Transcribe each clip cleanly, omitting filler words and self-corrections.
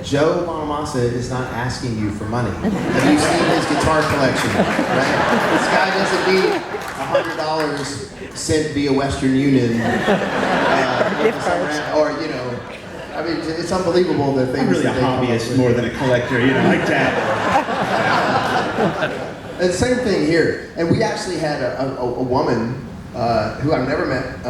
Joe Bonamassa is not asking you for money. Have you seen his guitar collection? Right? This guy doesn't need $100 sent via Western Union, or I mean, it's unbelievable the things. I'm really a hobbyist more than a collector, like that. And the same thing here. And we actually had a woman who I've never met,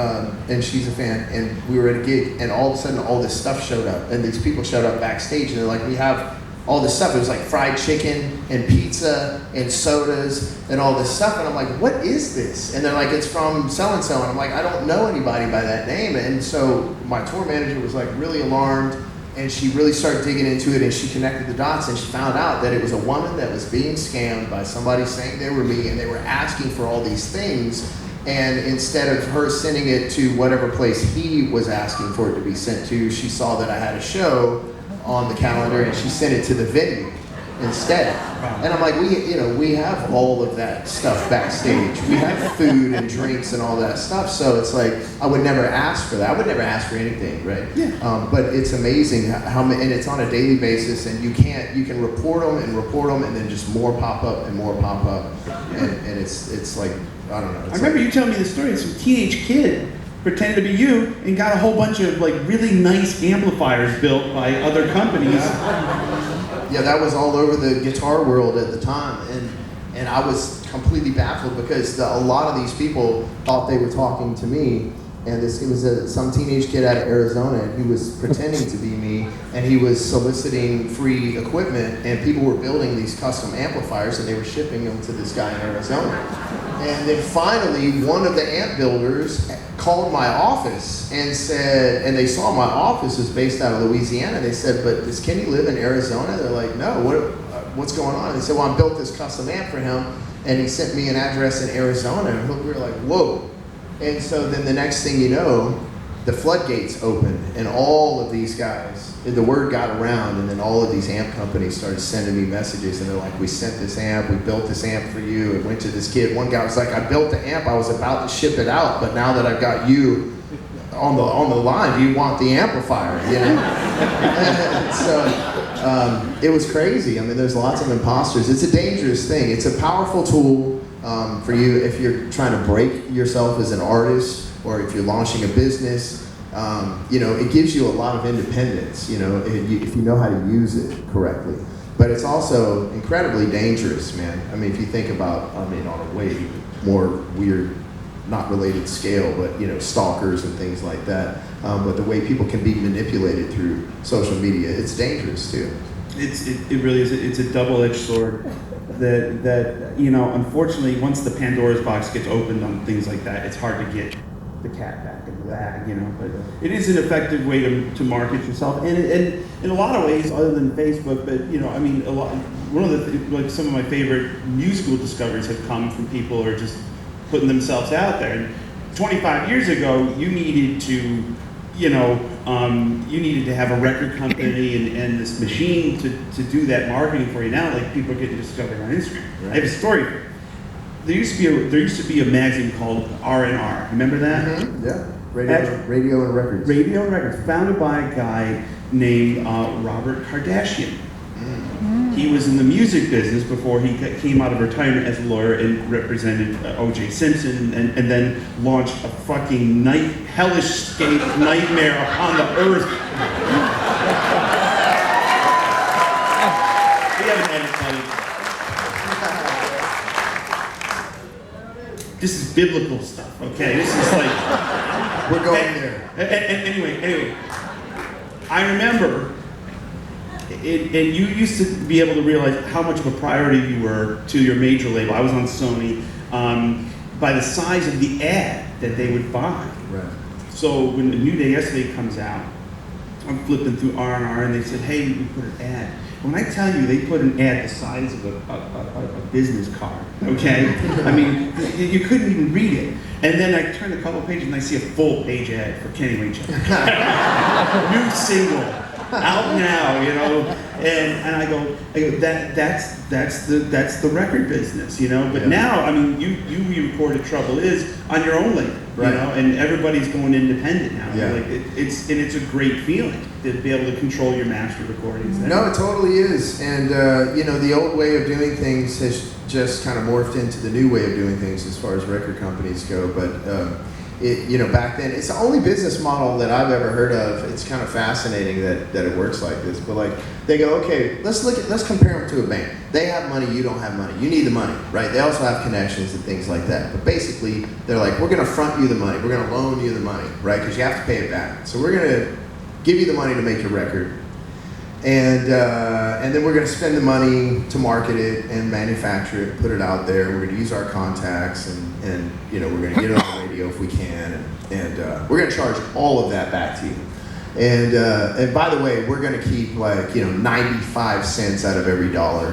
and she's a fan, and we were at a gig, and all of a sudden all this stuff showed up, and these people showed up backstage, and they're like, we have all this stuff. It was like fried chicken and pizza and sodas and all this stuff, and I'm like, what is this? And they're like, it's from so-and-so, and I'm like, I don't know anybody by that name. And so my tour manager was like really alarmed, and she really started digging into it, and she connected the dots, and she found out that it was a woman that was being scammed by somebody saying they were me, and they were asking for all these things. And instead of her sending it to whatever place he was asking for it to be sent to, she saw that I had a show on the calendar, and she sent it to the venue instead. And I'm like, we have all of that stuff backstage. We have food and drinks and all that stuff. So it's like, I would never ask for that. I would never ask for anything, right? Yeah. But it's amazing how many, and it's on a daily basis, and you can report them, and then just more pop up and more pop up. And it's like, I don't know. I remember you telling me the story of some teenage kid pretended to be you and got a whole bunch of like really nice amplifiers built by other companies. Yeah, that was all over the guitar world at the time, and I was completely baffled because a lot of these people thought they were talking to me, and it was some teenage kid out of Arizona, and he was pretending to be me, and he was soliciting free equipment, and people were building these custom amplifiers, and they were shipping them to this guy in Arizona. And then finally, one of the amp builders called my office and said, and they saw my office was based out of Louisiana. They said, but does Kenny live in Arizona? They're like, no, what's going on? And they said, well, I built this custom amp for him, and he sent me an address in Arizona. And we were like, whoa. And so then the next thing you know, the floodgates opened, and all of these guys, the word got around, and then all of these amp companies started sending me messages, and they're like, we sent this amp, we built this amp for you. It went to this kid. One guy was like, I built the amp, I was about to ship it out, but now that I've got you on the line, do you want the amplifier? So it was crazy. I mean, there's lots of imposters. It's a dangerous thing. It's a powerful tool for you if you're trying to break yourself as an artist, or if you're launching a business. It gives you a lot of independence, if you know how to use it correctly. But it's also incredibly dangerous, man. I mean, if you think about, on a way more weird, not related scale, but stalkers and things like that. But the way people can be manipulated through social media, it's dangerous too. It really is. It's a double-edged sword. That unfortunately, once the Pandora's box gets opened on things like that, it's hard to get the cat back in the bag, But it is an effective way to market yourself, and in a lot of ways, other than Facebook. But some of my favorite musical discoveries have come from people who are just putting themselves out there. And 25 years ago, you needed to, have a record company and this machine to do that marketing for you. Now, like, people are getting discovered on Instagram. Right. I have a story for you. There used to be a magazine called R&R. Remember that? Mm-hmm. Yeah. Radio and Records. Radio and Records, founded by a guy named Robert Kardashian. He was in the music business before he came out of retirement as a lawyer and represented O.J. Simpson, and then launched a fucking hellish-scape nightmare upon the earth. We haven't had it. This is biblical stuff, okay? This is like... We're going there. Anyway, I remember, and you used to be able to realize how much of a priority you were to your major label. I was on Sony, by the size of the ad that they would buy. Right. So when the New Day Yesterday comes out, I'm flipping through R&R, and they said, hey, we put an ad. When I tell you they put an ad the size of a business card, okay? I mean, you couldn't even read it. And then I turn a couple pages and I see a full page ad for Kenny Wayne Shepherd. New single, out now, you know. And I go that's the record business, you know. But Yeah. now, I mean, you re-recorded Trouble Is on your own label, Right. you know, and everybody's going independent now. Yeah. Like it's a great feeling to be able to control your master recordings. No, it totally is. And, you know, the old way of doing things has just kind of morphed into the new way of doing things as far as record companies go. But, you know, back then, it's the only business model that I've ever heard of. It's kind of fascinating that it works like this. But, like, they go, okay, let's compare them to a band. They have money, you don't have money. You need the money, right? They also have connections and things like that. But basically, they're like, we're going to front you the money. We're going to loan you the money, right? Because you have to pay it back. So we're going to give you the money to make your record. And then we're going to spend the money to market it and manufacture it, put it out there. We're going to use our contacts and you know, we're going to get it on the radio if we can. And we're going to charge all of that back to you. And by the way, we're going to keep, like, you know, 95 cents out of every dollar.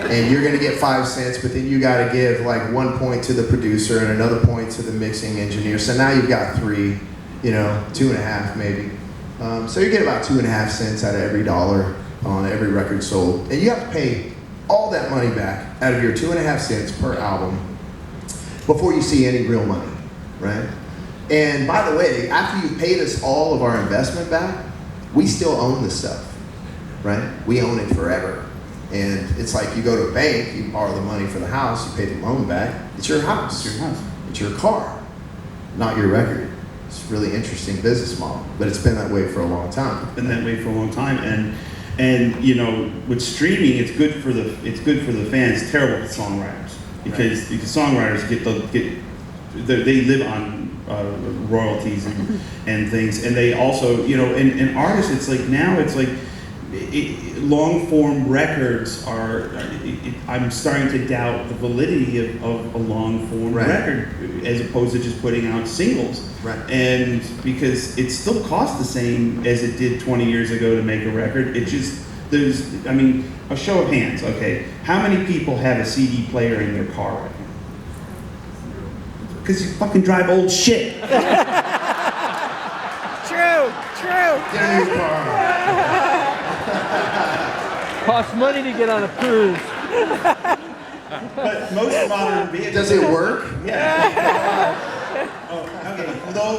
And you're going to get 5 cents, but then you got to give like 1 point to the producer and another point to the mixing engineer. So now you've got 3, you know, 2.5 maybe. So you get about 2.5 cents out of every dollar on every record sold. And you have to pay all that money back out of your 2.5 cents per album before you see any real money, right? And by the way, after you've paid us all of our investment back, we still own the stuff, right? We own it forever. And it's like you go to a bank, you borrow the money for the house, you pay the loan back, it's your house. It's your house. It's your car, not your record. It's a really interesting business model, but it's been that way for a long time. It's been that way for a long time, and you know, with streaming, it's good for the fans. It's terrible for songwriters because songwriters they live on royalties and things, and they also, you know, and artists, it's like now it's like long form records are. I'm starting to doubt the validity of a long form record as opposed to just putting out singles. Right. And because it still costs the same as it did 20 years ago to make a record, it just I mean, a show of hands, okay? How many people have a CD player in their car right now? Because you fucking drive old shit. True. Get a new car. Costs money to get on a cruise. But most modern vehicles. Does it work? Yeah. Oh, okay.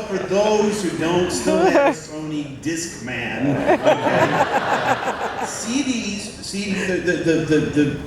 For those who don't still have a Sony Discman, okay. CDs,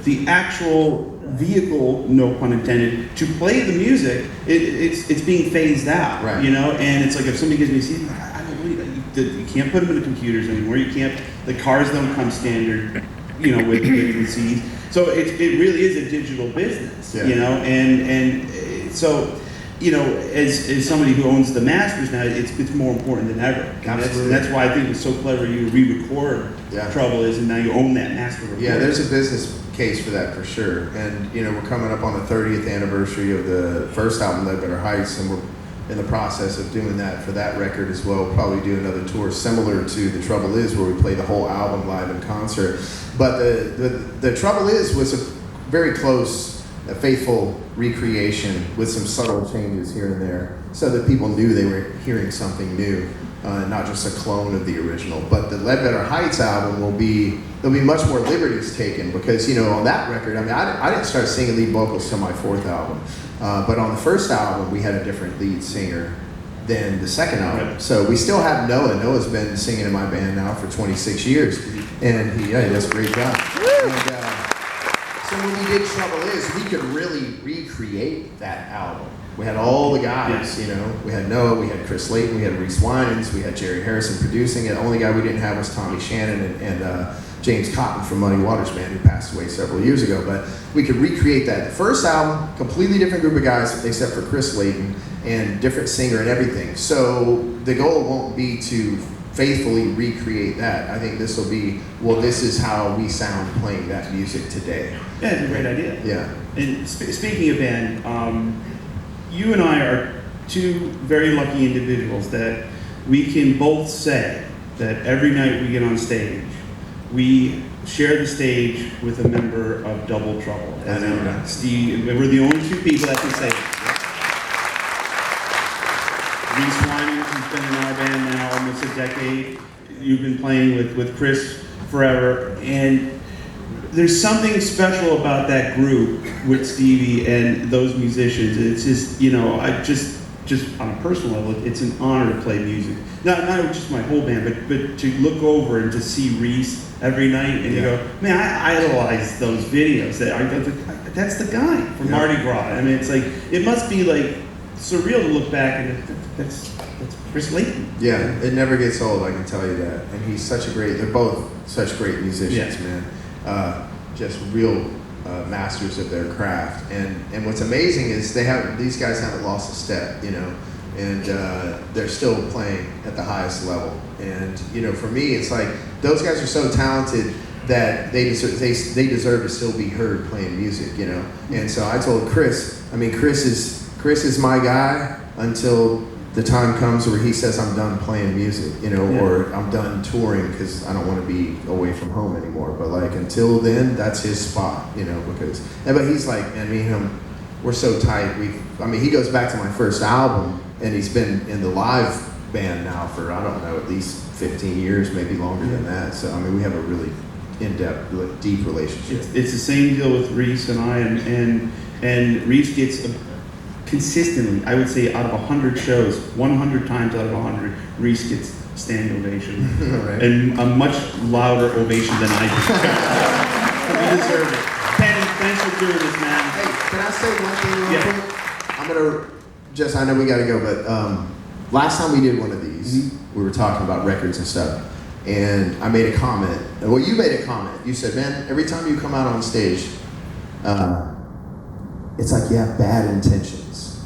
the actual vehicle, no pun intended, to play the music, it's being phased out, right. You know. And it's like if somebody gives me a CD, I don't believe it. You can't put them in the computers anymore. You can't. The cars don't come standard, you know, with CDs. So it really is a digital business, you know, and so, you know, as somebody who owns the masters now, it's more important than ever. Absolutely. That's why I think it's so clever you re-record Trouble Is, and now you own that master recording. Yeah, there's a business case for that for sure. And, you know, we're coming up on the 30th anniversary of the first album, Ledbetter Heights, and we're in the process of doing that for that record as well. We'll probably do another tour similar to The Trouble Is, where we play the whole album live in concert. But the Trouble Is was a very close, faithful recreation with some subtle changes here and there, so that people knew they were hearing something new, not just a clone of the original. But the Ledbetter Heights album there'll be much more liberties taken, because, you know, on that record, I mean, I didn't start singing lead vocals till my 4th album. But on the first album, we had a different lead singer than the second album. Right. So we still have Noah. Noah's been singing in my band now for 26 years. And he does a great job. And, so when we did Trouble Is, we could really recreate that album. We had all the guys, you know. We had Noah, we had Chris Layton, we had Reese Winans, we had Jerry Harrison producing it. The only guy we didn't have was Tommy Shannon and James Cotton from Muddy Waters Band, who passed away several years ago. But we could recreate that. The first album, completely different group of guys, except for Chris Layton, and different singer and everything. So the goal won't be to faithfully recreate that. I think this will be, well, this is how we sound playing that music today. Yeah, it's a great idea. Yeah. And speaking of band, you and I are two very lucky individuals that we can both say that every night we get on stage, we share the stage with a member of Double Trouble. I know, right? Steve, we're the only two people that can say it. Reese Winans, who's been in our band now almost a decade. you've been playing with Chris forever, and there's something special about that group with Stevie and those musicians. It's just, you know, I just on a personal level, it's an honor to play music. Not just my whole band, but to look over and to see Reese every night and you go, man, I idolize those videos. That's the guy from Mardi Gras. I mean, it's like, it must be like surreal to look back and that's Chris Layton. Yeah, it never gets old, I can tell you that. And he's such a great, they're both such great musicians, man. Just real masters of their craft. And what's amazing is these guys haven't lost a step, you know, and they're still playing at the highest level. And, you know, for me, it's like, those guys are so talented that they deserve to still be heard playing music, you know. And so I told Chris, I mean, Chris is my guy until the time comes where he says I'm done playing music, you know, or I'm done touring because I don't want to be away from home anymore. But like until then, that's his spot, you know, but he's like, and me and him, we're so tight. He goes back to my first album and he's been in the live band now for, I don't know, at least 15 years, maybe longer than that. So, I mean, we have a really in-depth, deep relationship. It's the same deal with Reese and I, and Reese gets consistently, I would say, out of 100 shows, 100 times out of 100, Reese gets standing ovation, Right. and a much louder ovation than I do. You deserve it. Penny, thanks for doing this, man. Hey, can I say one thing real Yeah. quick? I'm gonna I know we gotta go, but last time we did one of these, we were talking about records and stuff, and I made a comment. Well, you made a comment. You said, man, every time you come out on stage, it's like you have bad intentions.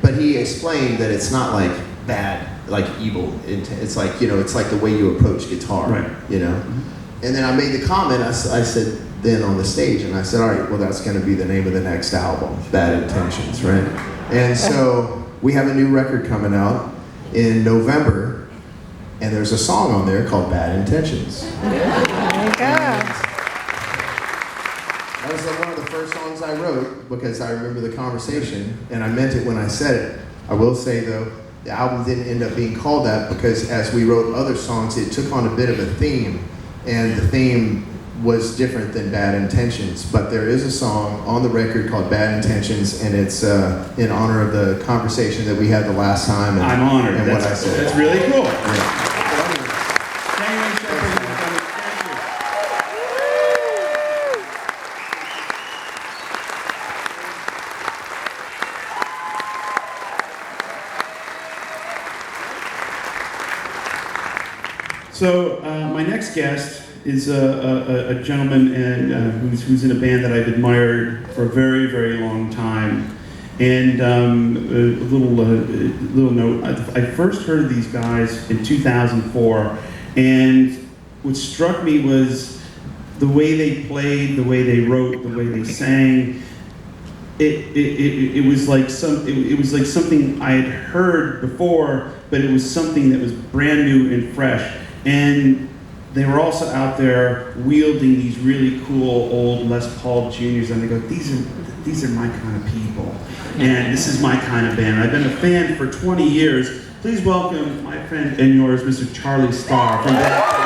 But he explained that it's not like bad, like evil intent. It's like, you know, it's like the way you approach guitar, Right. you know? And then I made the comment, I said then on the stage, and I said, all right, well, that's going to be the name of the next album, Bad Intentions, right? And so we have a new record coming out in November, and there's a song on there called Bad Intentions. There you go. That was one of the first songs I wrote because I remember the conversation, and I meant it when I said it. I will say, though, the album didn't end up being called that because as we wrote other songs, it took on a bit of a theme, and the theme was different than Bad Intentions. But there is a song on the record called Bad Intentions, and it's in honor of the conversation that we had the last time. And, I'm honored. And what I said. That's really cool. Yeah. So my next guest is a gentleman who's in a band that I've admired for a very, very long time. And a little note, I first heard of these guys in 2004, and what struck me was the way they played, the way they wrote, the way they sang. It was like something I had heard before, but it was something that was brand new and fresh. And they were also out there wielding these really cool old Les Paul Juniors, and they go, these are my kind of people, and this is my kind of band. I've been a fan for 20 years. Please welcome my friend and yours, Mr. Charlie Starr from that.